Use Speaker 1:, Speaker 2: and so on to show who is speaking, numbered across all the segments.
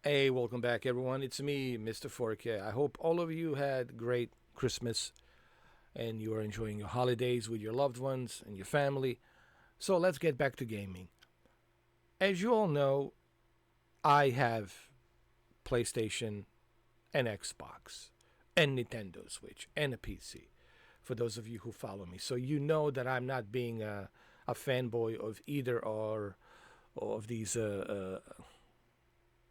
Speaker 1: Hey, welcome back, everyone. It's me, Mr. 4K. I hope all of you had great Christmas and you are enjoying your holidays with your loved ones and your family. So let's get back to gaming. As you all know, I have PlayStation and Xbox and Nintendo Switch and a PC. For those of you who follow me, so you know that I'm not being a fanboy of either or of these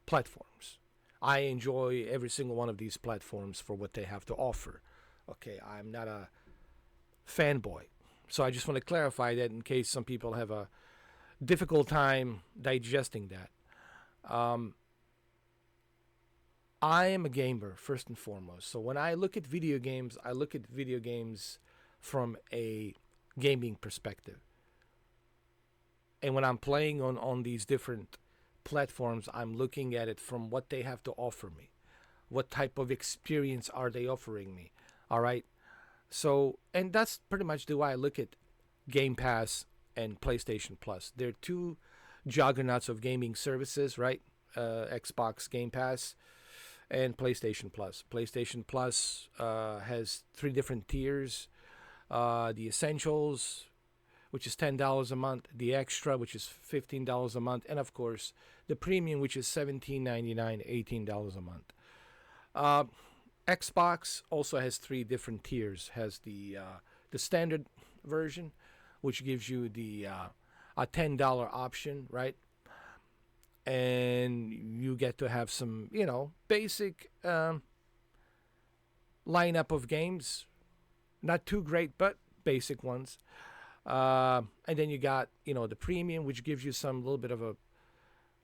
Speaker 1: platforms. I enjoy every single one of these platforms for what they have to offer. Okay, I'm not a fanboy. So I just want to clarify that in case some people have a difficult time digesting that. Um, I am a gamer first and foremost. So when I look at video games, I look at video games from a gaming perspective. And when I'm playing on these different platforms, I'm looking at it from what they have to offer me. What type of experience are they offering me? All right. So, and that's pretty much the way I look at Game Pass and PlayStation Plus. They're two juggernauts of gaming services, right? Xbox Game Pass and PlayStation Plus. PlayStation Plus has three different tiers: the Essentials, which is $10 a month; the Extra, which is $15 a month; and of course, the Premium, which is $17.99, $18 a month. Uh, Xbox also has three different tiers. Has the standard version, which gives you the a $10 option, right? And you get to have some, basic lineup of games. Not too great, but basic ones. And then you got, the premium, which gives you some little bit of a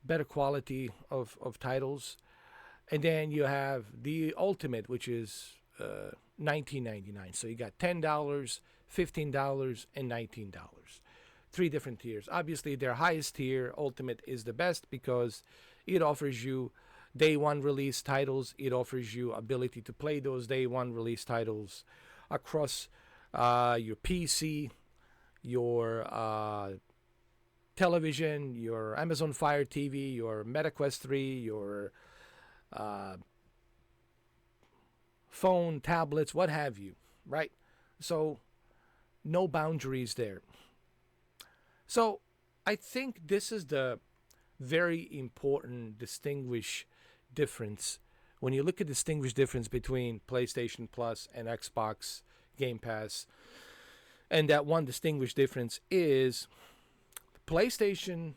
Speaker 1: better quality of titles. And then you have the ultimate, which is $19.99. So you got $10, $15, and $19. Three different tiers. Obviously, their highest tier, ultimate, is the best because it offers you day one release titles. It offers you ability to play those day one release titles across your PC, your television, your Amazon Fire TV, your MetaQuest 3, your uh, phone, tablets, what have you, right? So, no boundaries there. So, I think this is the very important difference when you look at distinguished difference between PlayStation Plus and Xbox Game Pass. And that one distinguished difference is PlayStation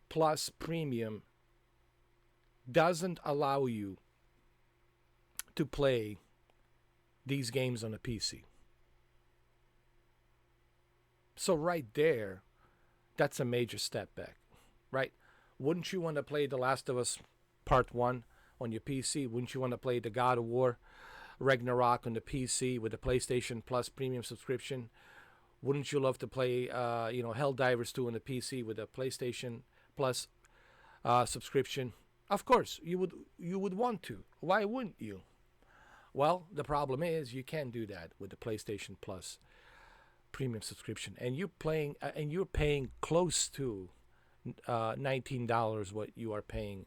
Speaker 1: Plus Premium doesn't allow you to play these games on a PC. So right there, that's a major step back, right? Wouldn't you want to play The Last of Us Part 1 on your PC? Wouldn't you want to play the God of War Ragnarok on the PC with the PlayStation Plus Premium subscription? Wouldn't you love to play, Helldivers 2 on the PC with a PlayStation Plus subscription? Of course, you would. You would want to. Why wouldn't you? Well, the problem is you can't do that with the PlayStation Plus Premium subscription, and you're paying close to $19 what you are paying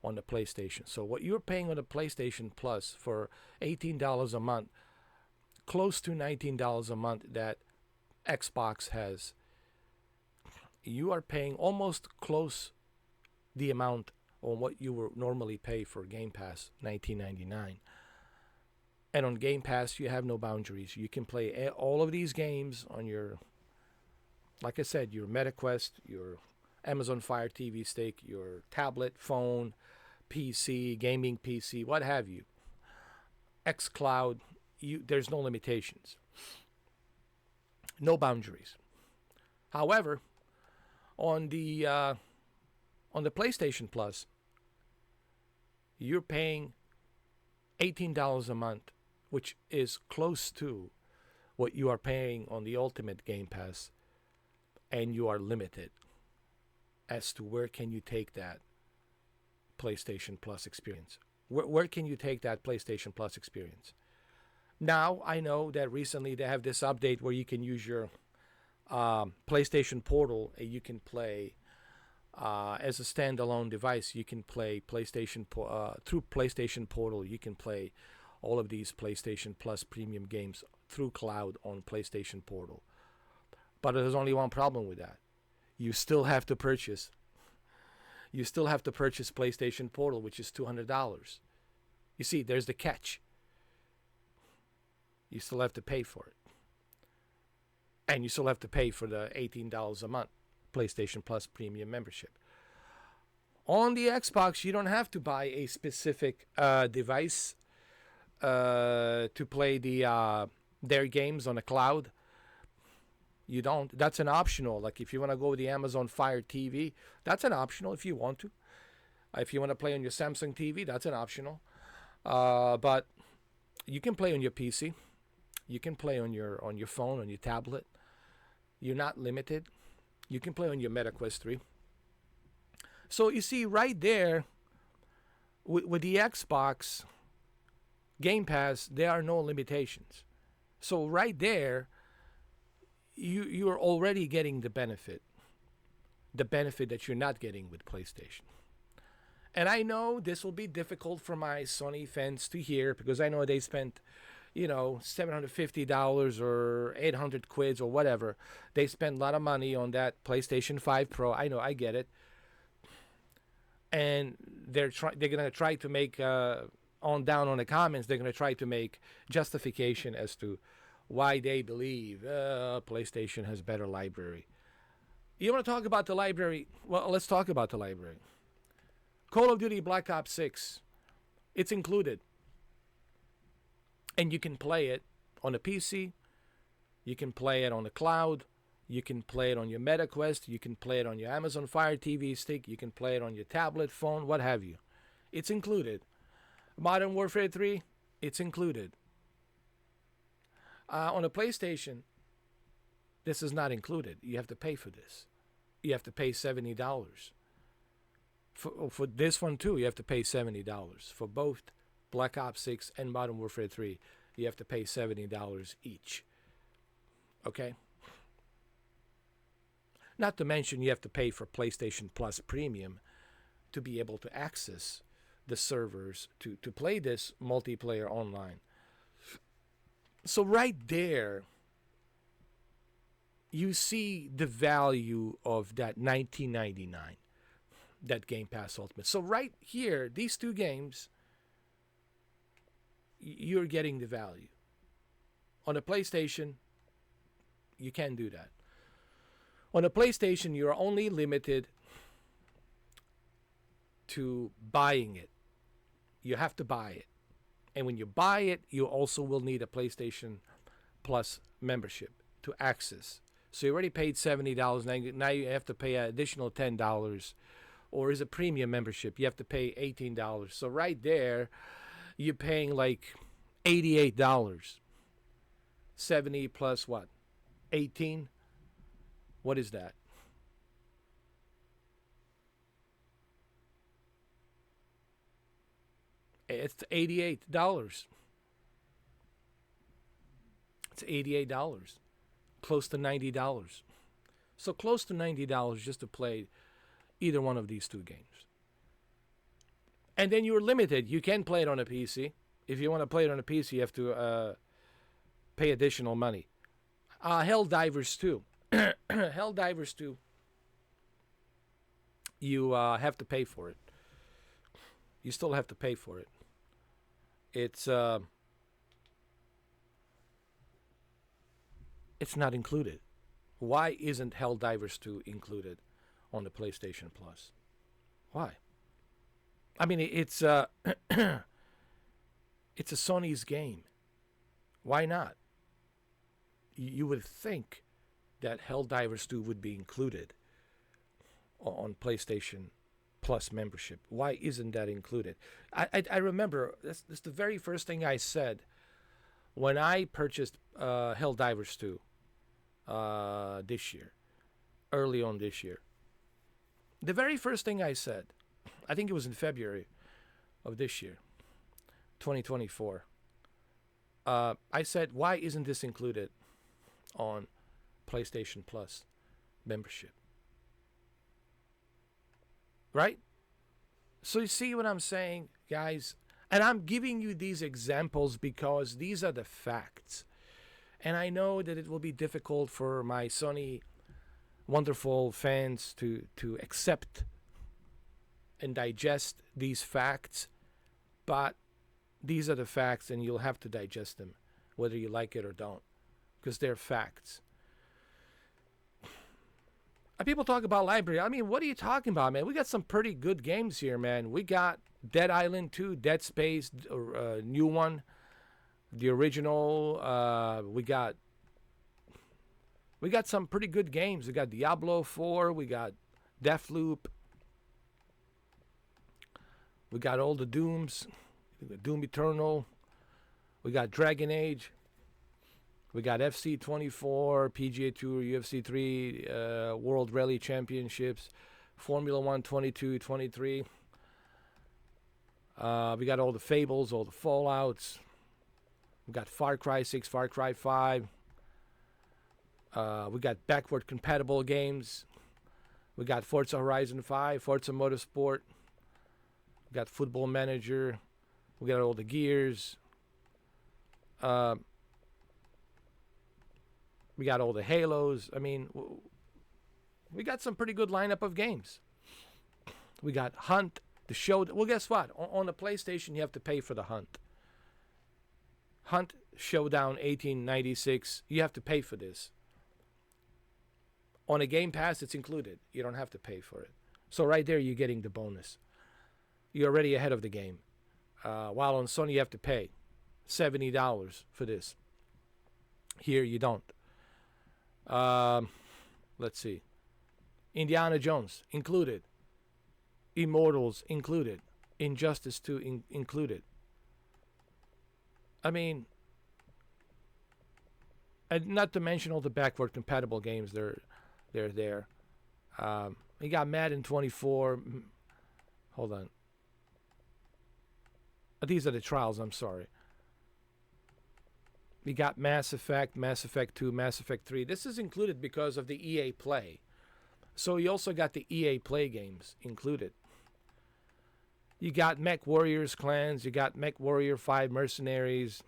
Speaker 1: on the PlayStation. So what you're paying on the PlayStation Plus for $18 a month, close to $19 a month that Xbox has, you are paying almost close the amount on what you would normally pay for Game Pass, $19.99. And on Game Pass, you have no boundaries. You can play all of these games on your, like I said, your MetaQuest, your Amazon Fire TV Stick, your tablet, phone, PC, gaming PC, what have you. xCloud, there's no limitations, no boundaries. However, on the PlayStation Plus, you're paying $18 a month, which is close to what you are paying on the Ultimate Game Pass, and you are limited as to where can you take that PlayStation Plus experience. Where can you take that PlayStation Plus experience? Now, I know that recently they have this update where you can use your PlayStation Portal and you can play as a standalone device. You can play through PlayStation Portal. You can play all of these PlayStation Plus premium games through cloud on PlayStation Portal. But there's only one problem with that. You still have to purchase. You still have to purchase PlayStation Portal, which is $200. You see, there's the catch. You still have to pay for it. And you still have to pay for the $18 a month PlayStation Plus premium membership. On the Xbox, you don't have to buy a specific device to play their games on the cloud. You don't. That's an optional. Like if you want to go with the Amazon Fire TV, that's an optional if you want to. If you want to play on your Samsung TV, that's an optional. But you can play on your PC. You can play on your phone, on your tablet. You're not limited. You can play on your Meta Quest 3. So you see right there, with the Xbox Game Pass, there are no limitations. So right there, you are already getting the benefit that you're not getting with PlayStation. And I know this will be difficult for my Sony fans to hear, because I know they spent, $750 or 800 quids or whatever. They spent a lot of money on that PlayStation 5 Pro. I know, I get it. And they're going to try to make on down on the comments. They're going to try to make justification as to why they believe PlayStation has better library. You want to talk about the library? Well, let's talk about the library. Call of Duty Black Ops 6, it's included. And you can play it on a PC. You can play it on the cloud. You can play it on your Meta Quest. You can play it on your Amazon Fire TV stick. You can play it on your tablet, phone, what have you. It's included. Modern Warfare 3, it's included. On a PlayStation, this is not included. You have to pay for this. You have to pay $70. For this one too, you have to pay $70. For both Black Ops 6 and Modern Warfare 3, you have to pay $70 each. Okay? Not to mention you have to pay for PlayStation Plus Premium to be able to access the servers to play this multiplayer online. So right there, you see the value of that $19.99, that Game Pass Ultimate. So right here, these two games, you're getting the value. On a PlayStation, you can't do that. On a PlayStation, you're only limited to buying it. You have to buy it. And when you buy it, you also will need a PlayStation Plus membership to access. So you already paid $70. Now you have to pay an additional $10. Or is a premium membership, you have to pay $18. So right there, you're paying like $88. 70 plus what? 18? What is that? It's $88. It's $88. Close to $90. So close to $90 just to play either one of these two games. And then you're limited. You can play it on a PC. If you want to play it on a PC, you have to pay additional money. Helldivers 2. Helldivers 2. You have to pay for it. You still have to pay for it. It's not included. Why isn't Helldivers 2 included on the PlayStation Plus? Why? I mean, it's it's a Sony's game. Why not? You would think that Helldivers 2 would be included on PlayStation Plus membership. Why isn't that included? I remember that's the very first thing I said when I purchased Helldivers 2 this year, early on this year. The very first thing I said, I think it was in February of this year, 2024. I said, why isn't this included on PlayStation Plus membership? right? So you see what I'm saying, guys? And I'm giving you these examples because these are the facts. And I know that it will be difficult for my Sony wonderful fans to accept and digest these facts, but these are the facts and you'll have to digest them, whether you like it or don't, because they're facts. And people talk about library. I mean, what are you talking about, man? We got some pretty good games here, man. We got Dead Island 2, Dead Space, new one, the original. We got some pretty good games. We got Diablo 4. We got Deathloop. We got all the Dooms. We got Doom Eternal. We got Dragon Age. We got FC 24, PGA Tour, UFC 3, World Rally Championships, Formula 1 22, 23. We got all the Fables, all the Fallouts. We got Far Cry 6, Far Cry 5. We got backward compatible games. We got Forza Horizon 5, Forza Motorsport. We got Football Manager. We got all the Gears. We got all the Halos. I mean, we got some pretty good lineup of games. We got Hunt, the show. Well, guess what? On the PlayStation, you have to pay for the Hunt. Hunt Showdown 1896. You have to pay for this. On a Game Pass, it's included. You don't have to pay for it. So right there, you're getting the bonus. You're already ahead of the game. While on Sony, you have to pay $70 for this. Here, you don't. Let's see. Indiana Jones included. Immortals included. Injustice 2 included. I mean, and not to mention all the backward compatible games. They're there. You got Madden 24. Hold on. These are the trials. I'm sorry. We got Mass Effect 2, Mass Effect 3. This is included because of the EA Play. So you also got the EA Play games included. You got Mech Warriors Clans. You got Mech Warrior 5 Mercenaries.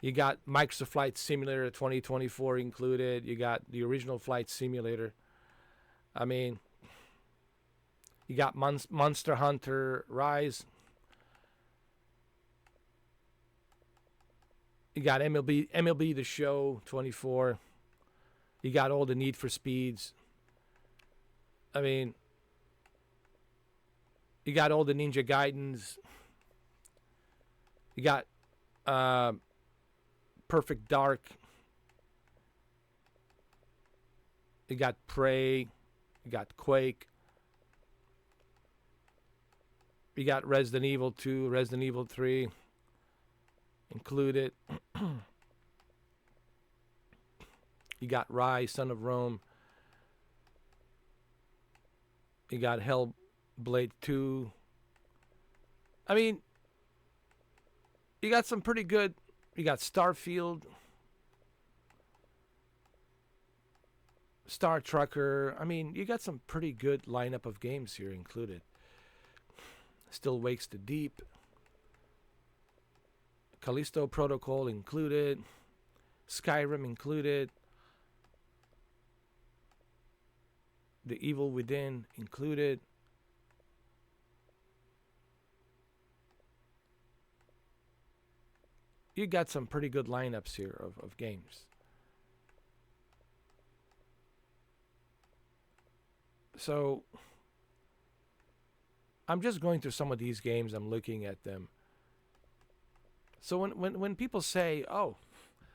Speaker 1: You got Microsoft Flight Simulator 2024 included. You got the original Flight Simulator. I mean, you got Monster Hunter Rise. You got MLB The Show 24. You got all the Need for Speeds. I mean, you got all the Ninja Gaidens. You got Perfect Dark. You got Prey. You got Quake. You got Resident Evil 2, Resident Evil 3 included. You got Rise, Son of Rome. You got Hellblade 2. I mean, you got some pretty good. You got Starfield, Star Trucker. I mean, you got some pretty good lineup of games here included. Still Wakes the Deep. Callisto Protocol included. Skyrim included. The Evil Within included. You got some pretty good lineups here of games. So I'm just going through some of these games. I'm looking at them. So when people say, oh,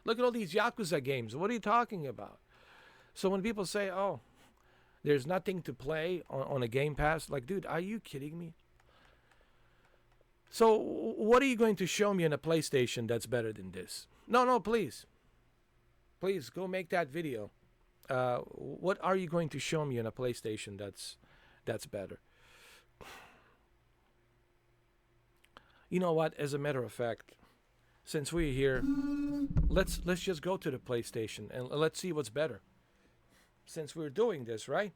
Speaker 1: look at all these Yakuza games, what are you talking about? So when people say, oh, there's nothing to play on a Game Pass, like, dude, are you kidding me? So what are you going to show me on a PlayStation that's better than this? No, please. Please go make that video. What are you going to show me on a PlayStation that's better? You know what? As a matter of fact, since we're here, let's just go to the PlayStation and let's see what's better. Since we're doing this, right?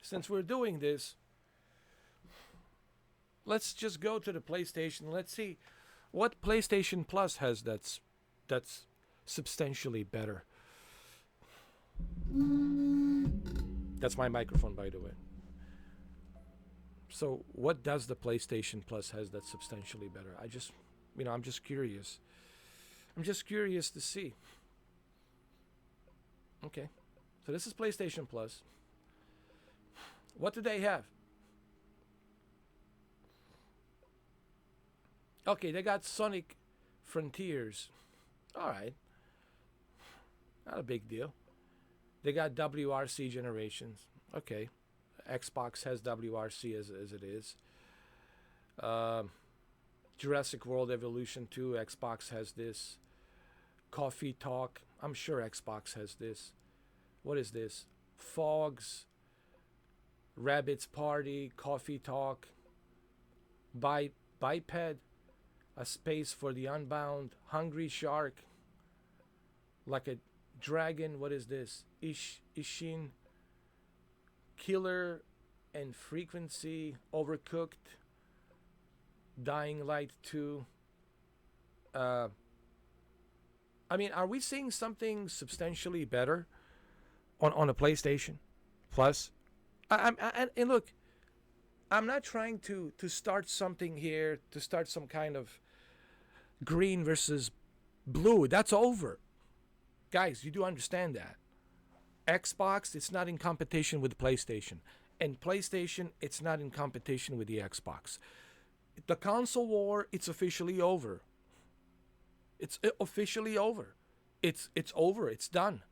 Speaker 1: since we're doing this, let's just go to the PlayStation. Let's see what PlayStation Plus has that's substantially better. That's my microphone, by the way. So, what does the PlayStation Plus has that's substantially better? I'm just curious. I'm just curious to see. Okay. So this is PlayStation Plus. What do they have? Okay, they got Sonic Frontiers. All right. Not a big deal. They got WRC Generations. Okay. Xbox has WRC as it is. Jurassic World Evolution 2, Xbox has this. Coffee Talk, I'm sure Xbox has this. What is this? Fogs, Rabbit's Party, Coffee Talk, Biped, A Space for the Unbound, Hungry Shark, Like a Dragon, what is this? Ishin, Killer and Frequency, Overcooked, Dying Light 2. Are we seeing something substantially better on a PlayStation Plus? And look, I'm not trying to start something here, to start some kind of green versus blue. That's over. Guys, you do understand that. Xbox, it's not in competition with PlayStation. And PlayStation, it's not in competition with the Xbox. The console war, it's officially over. It's officially over. It's over. It's done.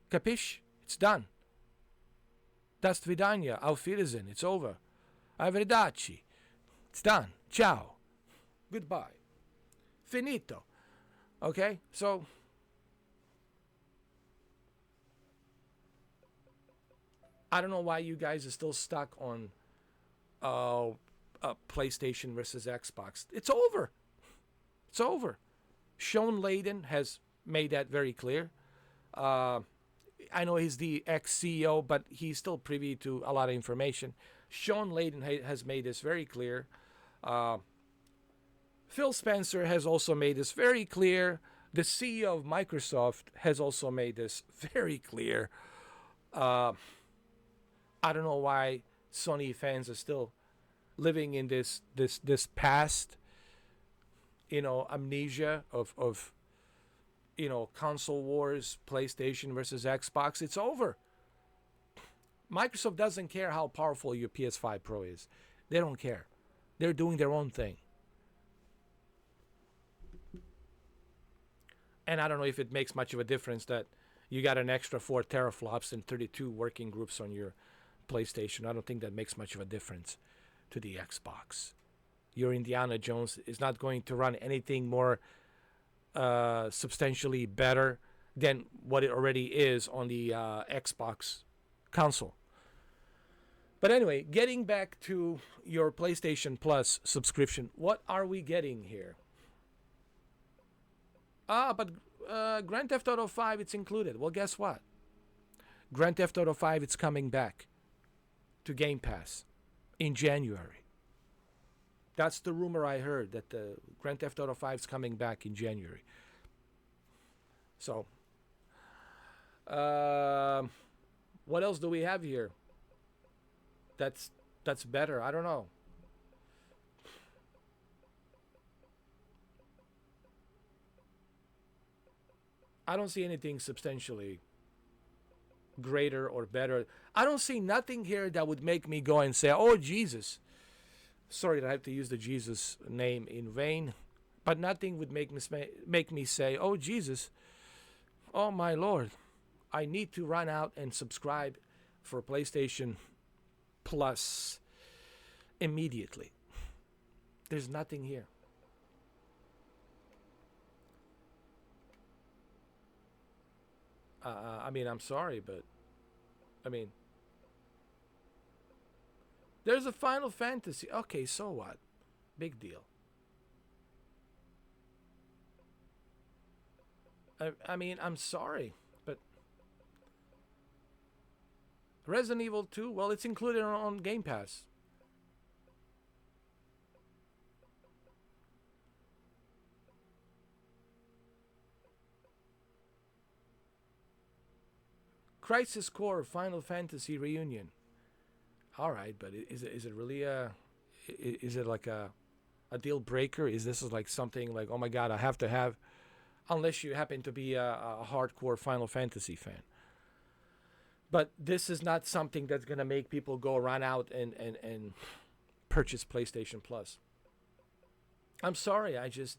Speaker 1: Capish? It's done. Das Vidania. Auf Wiedersehen. It's over. Arrivederci. It's done. Ciao. Goodbye. Finito. Okay? So, I don't know why you guys are still stuck on PlayStation versus Xbox. It's over. It's over. Sean Layden has made that very clear. I know he's the ex-CEO, but he's still privy to a lot of information. Sean Layden has made this very clear. Phil Spencer has also made this very clear. The CEO of Microsoft has also made this very clear. I don't know why Sony fans are still living in this past, amnesia of console wars, PlayStation versus Xbox. It's over. Microsoft doesn't care how powerful your PS5 Pro is. They don't care. They're doing their own thing. And I don't know if it makes much of a difference that you got an extra 4 teraflops and 32 working groups on your PlayStation. I don't think that makes much of a difference to the Xbox. Your Indiana Jones is not going to run anything more substantially better than what it already is on the Xbox console. But anyway, getting back to your PlayStation Plus subscription, what are we getting here? But Grand Theft Auto 5, it's included. Well, guess what? Grand Theft Auto 5, it's coming back to Game Pass in January. That's the rumor I heard, that the Grand Theft Auto 5 is coming back in January. So, what else do we have here? That's better. I don't know. I don't see anything substantially greater or better. I don't see nothing here that would make me go and say, "Oh, Jesus." Sorry that I have to use the Jesus name in vain, but nothing would make me say, "Oh, Jesus, oh my Lord, I need to run out and subscribe for PlayStation Plus immediately." There's nothing here. I'm sorry, but there's a Final Fantasy. Okay, so what? Big deal. I'm sorry, but Resident Evil 2, well, it's included on Game Pass. Crisis Core Final Fantasy Reunion. All right, but is it really is it like a deal breaker? Is this like something like, oh my god, I have to have, unless you happen to be a hardcore Final Fantasy fan. But this is not something that's gonna make people go run out and purchase PlayStation Plus. I'm sorry, I just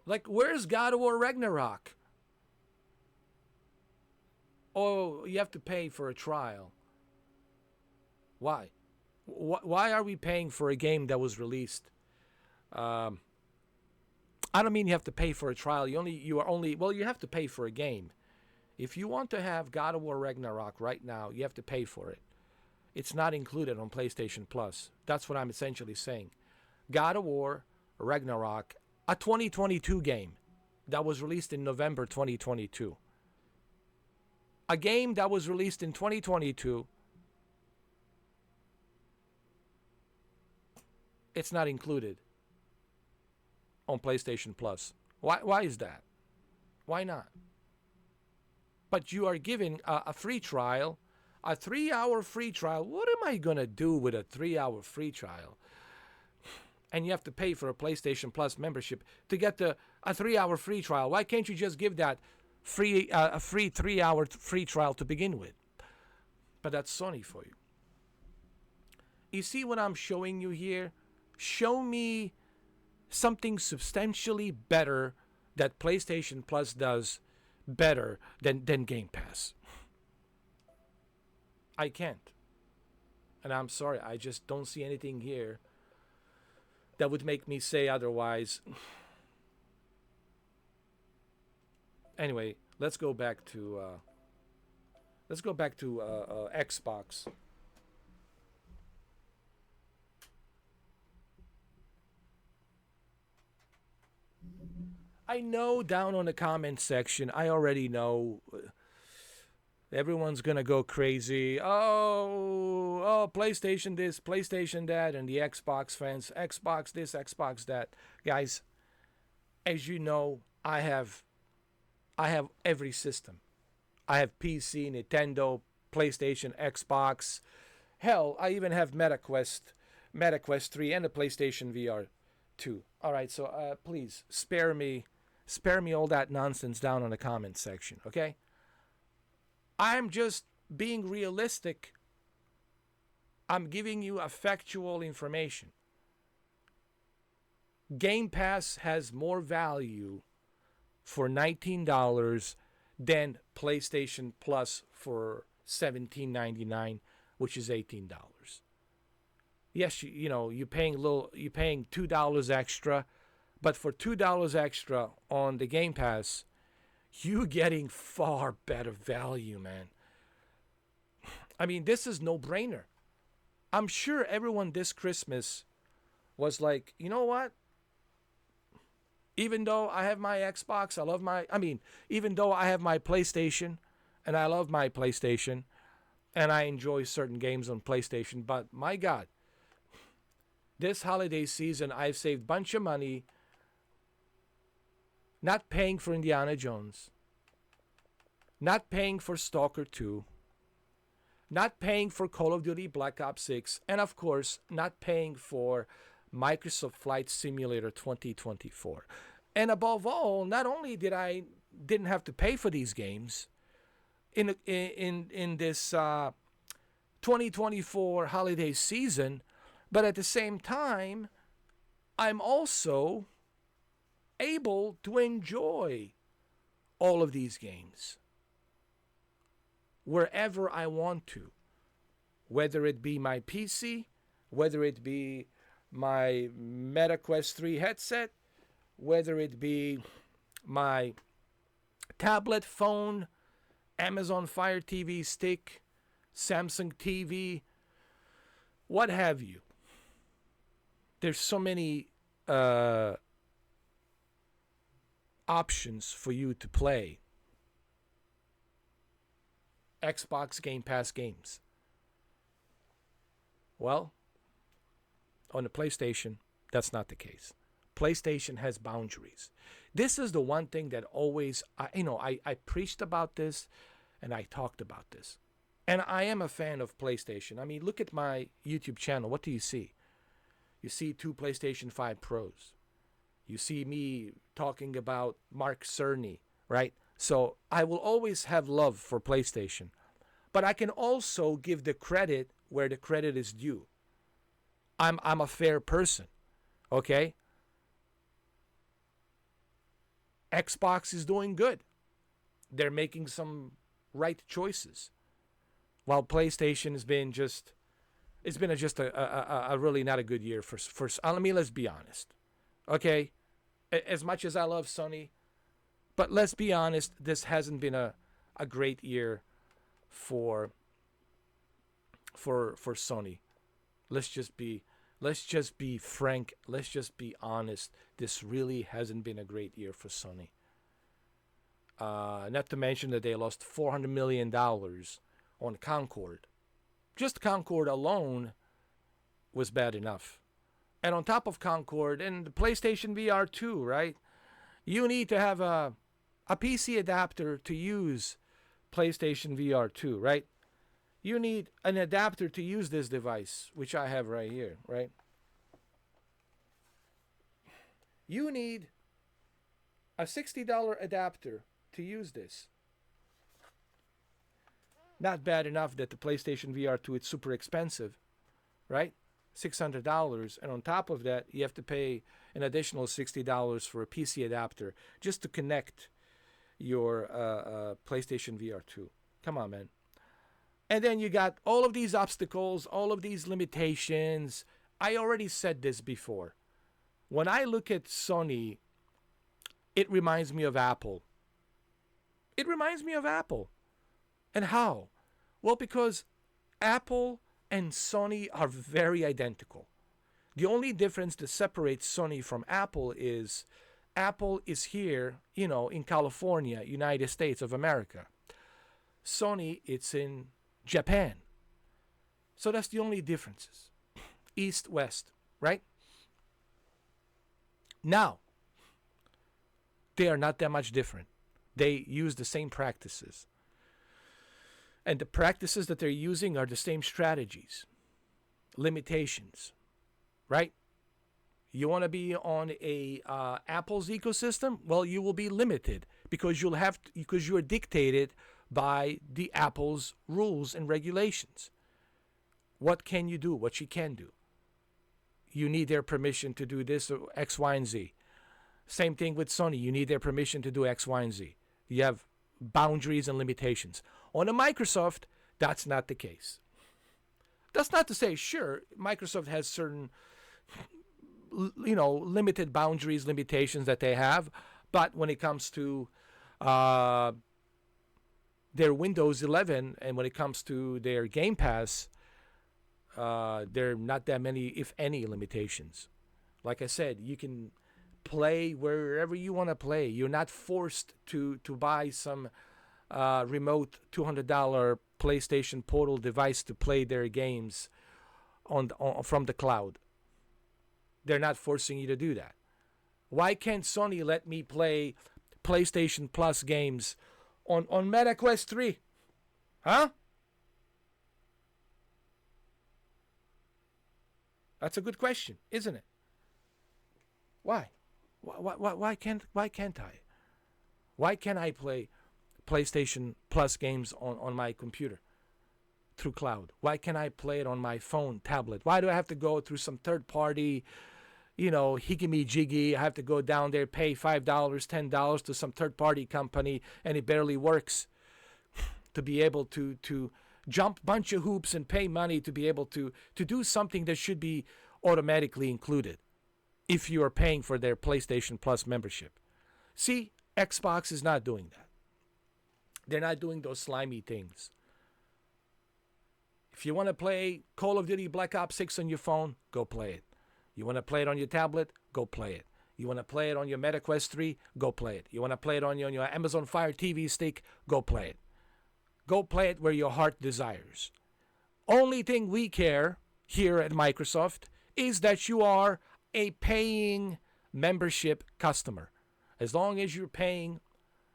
Speaker 1: like, where's God of War Ragnarok? Oh, you have to pay for a trial. Why? Why are we paying for a game that was released? I don't mean you have to pay for a trial. You are only, well, you have to pay for a game. If you want to have God of War Ragnarok right now, you have to pay for it. It's not included on PlayStation Plus. That's what I'm essentially saying. God of War Ragnarok, a 2022 game that was released in November 2022. A game that was released in 2022, it's not included on PlayStation Plus. Why is that? Why not? But you are given a free trial, a 3-hour free trial. What am I going to do with a 3-hour free trial? And you have to pay for a PlayStation Plus membership to get a 3-hour free trial. Why can't you just give that a free 3-hour free trial to begin with? But that's Sony for you. You see what I'm showing you here? Show me something substantially better that PlayStation Plus does better than Game Pass. I can't. And I'm sorry, I just don't see anything here that would make me say otherwise. Anyway, let's go back to Xbox. I know down on the comment section, I already know everyone's gonna go crazy. Oh, PlayStation this, PlayStation that, and the Xbox fans, Xbox this, Xbox that. Guys, as you know, I have every system. I have PC, Nintendo, PlayStation, Xbox. Hell, I even have MetaQuest 3, and the PlayStation VR 2. All right, so please spare me all that nonsense down on the comment section, okay? I'm just being realistic. I'm giving you a factual information. Game Pass has more value for $19 than PlayStation Plus for $17.99, which is $18. Yes, you're paying $2 extra, but for $2 extra on the Game Pass, you're getting far better value, man. I mean, this is no-brainer. I'm sure everyone this Christmas was like, you know what? Even though I have my Xbox, even though I have my PlayStation, and I love my PlayStation, and I enjoy certain games on PlayStation, but my God, this holiday season, I've saved a bunch of money not paying for Indiana Jones, not paying for Stalker 2, not paying for Call of Duty Black Ops 6, and of course, not paying for Microsoft Flight Simulator 2024. And above all, not only didn't have to pay for these games in this 2024 holiday season, but at the same time, I'm also able to enjoy all of these games wherever I want to, whether it be my PC, whether it be my MetaQuest 3 headset, whether it be my tablet, phone, Amazon Fire TV stick, Samsung TV, what have you. There's so many options for you to play. Xbox Game Pass games. Well, on the PlayStation, that's not the case. PlayStation has boundaries. This is the one thing that always, I preached about this and I talked about this. And I am a fan of PlayStation. I mean, look at my YouTube channel. What do you see? You see 2 PlayStation 5 Pros. You see me talking about Mark Cerny, right? So I will always have love for PlayStation. But I can also give the credit where the credit is due. I'm a fair person, okay? Xbox is doing good. They're making some right choices. While PlayStation has been just a really not a good year for I mean, let's be honest. Okay? As much as I love Sony, but let's be honest, this hasn't been a great year for Sony. Let's just be frank. Let's just be honest. This really hasn't been a great year for Sony. Not to mention that they lost $400 million on Concord. Just Concord alone was bad enough. And on top of Concord and the PlayStation VR 2, right? You need to have a PC adapter to use PlayStation VR 2, right? You need an adapter to use this device, which I have right here, right? You need a $60 adapter to use this. Not bad enough that the PlayStation VR 2 is super expensive, right? $600, and on top of that, you have to pay an additional $60 for a PC adapter just to connect your PlayStation VR 2. Come on, man. And then you got all of these obstacles, all of these limitations. I already said this before. When I look at Sony, it reminds me of Apple. It reminds me of Apple. And how? Well, because Apple and Sony are very identical. The only difference that separates Sony from Apple is here, in California, United States of America. Sony, it's in Japan. So that's the only differences. East, West, right? Now, they are not that much different. They use the same practices. And the practices that they're using are the same strategies, limitations, right? You want to be on a Apple's ecosystem? Well, you will be limited because you are dictated by the Apple's rules and regulations. What can you do? What you can do? You need their permission to do this or X, Y, and Z. Same thing with Sony. You need their permission to do X, Y, and Z. You have boundaries and limitations. On a Microsoft, that's not the case. That's not to say, sure, Microsoft has certain, limited boundaries, limitations that they have, but when it comes to their Windows 11 and when it comes to their Game Pass, there are not that many, if any, limitations. Like I said, you can play wherever you want to play. You're not forced to buy some remote $200 PlayStation Portal device to play their games from the cloud. They're not forcing you to do that. Why can't Sony let me play PlayStation Plus games on Meta Quest 3? Huh? That's a good question, isn't it? Why? Why can't I? Why can't I play PlayStation Plus games on my computer through cloud? Why can't I play it on my phone, tablet? Why do I have to go through some third party, hickey jiggy? I have to go down there, pay $5, $10 to some third party company, and it barely works to be able to jump bunch of hoops and pay money to be able to do something that should be automatically included if you are paying for their PlayStation Plus membership. See, Xbox is not doing that. They're not doing those slimy things. If you want to play Call of Duty Black Ops 6 on your phone, go play it. You want to play it on your tablet, go play it. You want to play it on your Meta Quest 3, go play it. You want to play it on your Amazon Fire TV stick, go play it. Go play it where your heart desires. Only thing we care here at Microsoft is that you are a paying membership customer. As long as you're paying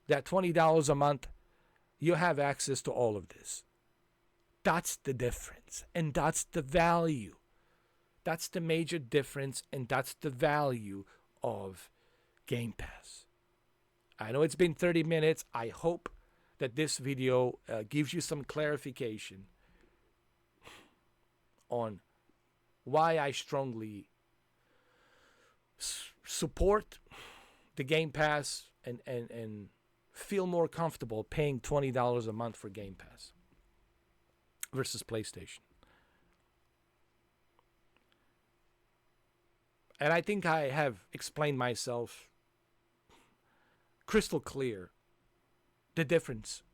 Speaker 1: that $20 a month, you have access to all of this. That's the difference, and that's the value. That's the major difference, and that's the value of Game Pass. I know it's been 30 minutes. I hope that this video gives you some clarification on why I strongly support the Game Pass and feel more comfortable paying $20 a month for Game Pass versus PlayStation. And I think I have explained myself crystal clear the difference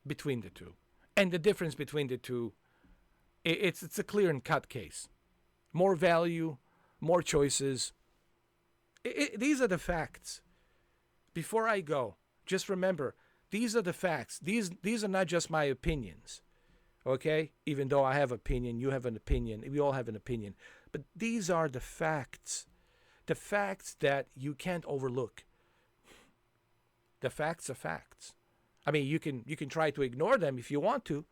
Speaker 1: between the two. And the difference between the two, it's a clear and cut case. More value, more choices. These are the facts. Before I go, just remember, these are the facts. These are not just my opinions. Okay? Even though I have opinion, you have an opinion, we all have an opinion. But these are the facts. The facts that you can't overlook. The facts are facts. I mean, you can try to ignore them if you want to,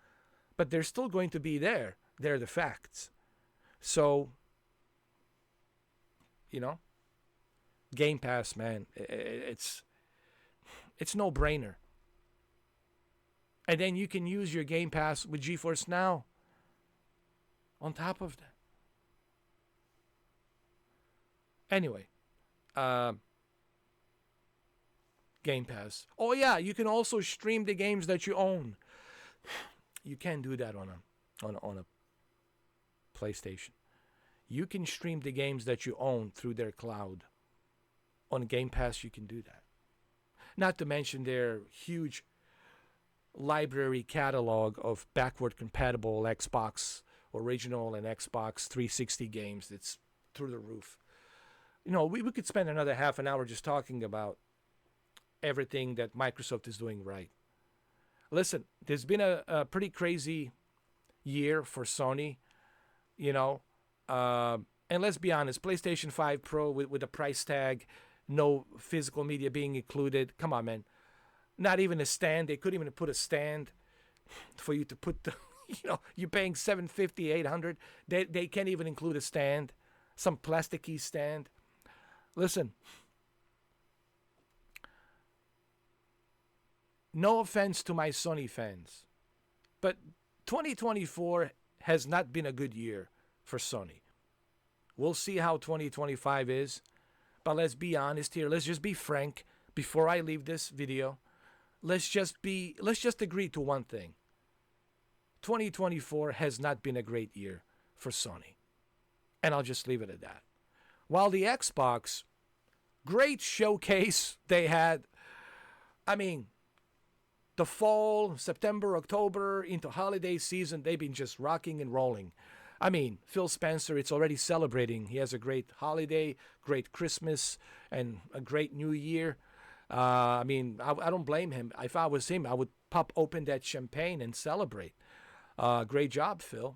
Speaker 1: but they're still going to be there. They're the facts. So, Game Pass, man, it's no brainer. And then you can use your Game Pass with GeForce Now on top of that. Anyway, Game Pass. Oh yeah, you can also stream the games that you own. You can't do that on a PlayStation. You can stream the games that you own through their cloud. On Game Pass, you can do that. Not to mention their huge library catalog of backward compatible Xbox original and Xbox 360 games. It's through the roof. We could spend another half an hour just talking about everything that Microsoft is doing right. Listen, there's been a pretty crazy year for Sony, and let's be honest, PlayStation 5 Pro with a price tag, no physical media being included. Come on, man. Not even a stand. They couldn't even put a stand for you to put the, you're paying $750, $800. They can't even include a stand, some plasticky stand. Listen, no offense to my Sony fans, but 2024 has not been a good year for Sony. We'll see how 2025 is, but let's be honest here. Let's just be frank before I leave this video. Let's just agree to one thing. 2024 has not been a great year for Sony. And I'll just leave it at that. While the Xbox, great showcase they had. I mean, the fall, September, October, into holiday season, they've been just rocking and rolling. I mean, Phil Spencer, it's already celebrating. He has a great holiday, great Christmas, and a great New Year. I don't blame him. If I was him, I would pop open that champagne and celebrate. Great job, Phil.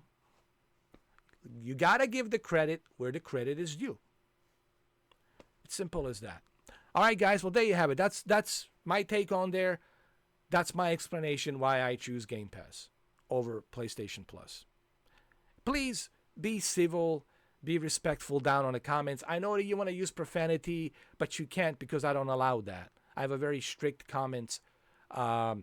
Speaker 1: You got to give the credit where the credit is due. It's simple as that. All right, guys. Well, there you have it. That's my take on there. That's my explanation why I choose Game Pass over PlayStation Plus. Please be civil, be respectful down on the comments. I know that you want to use profanity, but you can't because I don't allow that. I have a very strict comments bot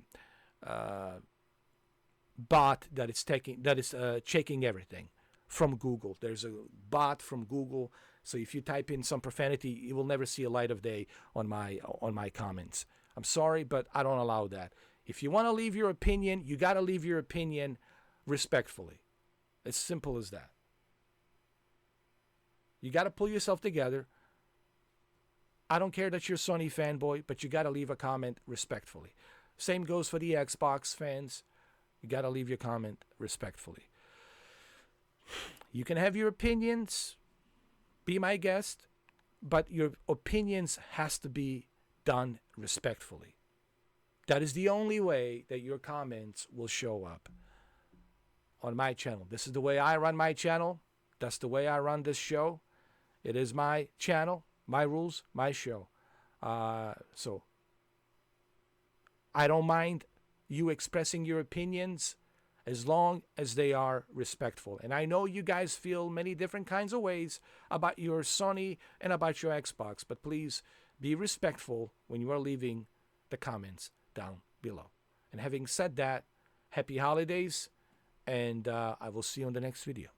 Speaker 1: that is checking everything from Google. There's a bot from Google, so if you type in some profanity, you will never see a light of day on my comments. I'm sorry, but I don't allow that. If you want to leave your opinion, you got to leave your opinion respectfully. It's simple as that. You got to pull yourself together. I don't care that you're a Sony fanboy, but you got to leave a comment respectfully. Same goes for the Xbox fans. You got to leave your comment respectfully. You can have your opinions, be my guest, but your opinions has to be done respectfully. That is the only way that your comments will show up on my channel. This is the way I run my channel. That's the way I run this show. It is my channel, my rules, my show. So I don't mind you expressing your opinions as long as they are respectful. And I know you guys feel many different kinds of ways about your Sony and about your Xbox, but please be respectful when you are leaving the comments down below. And having said that, happy holidays, and I will see you on the next video.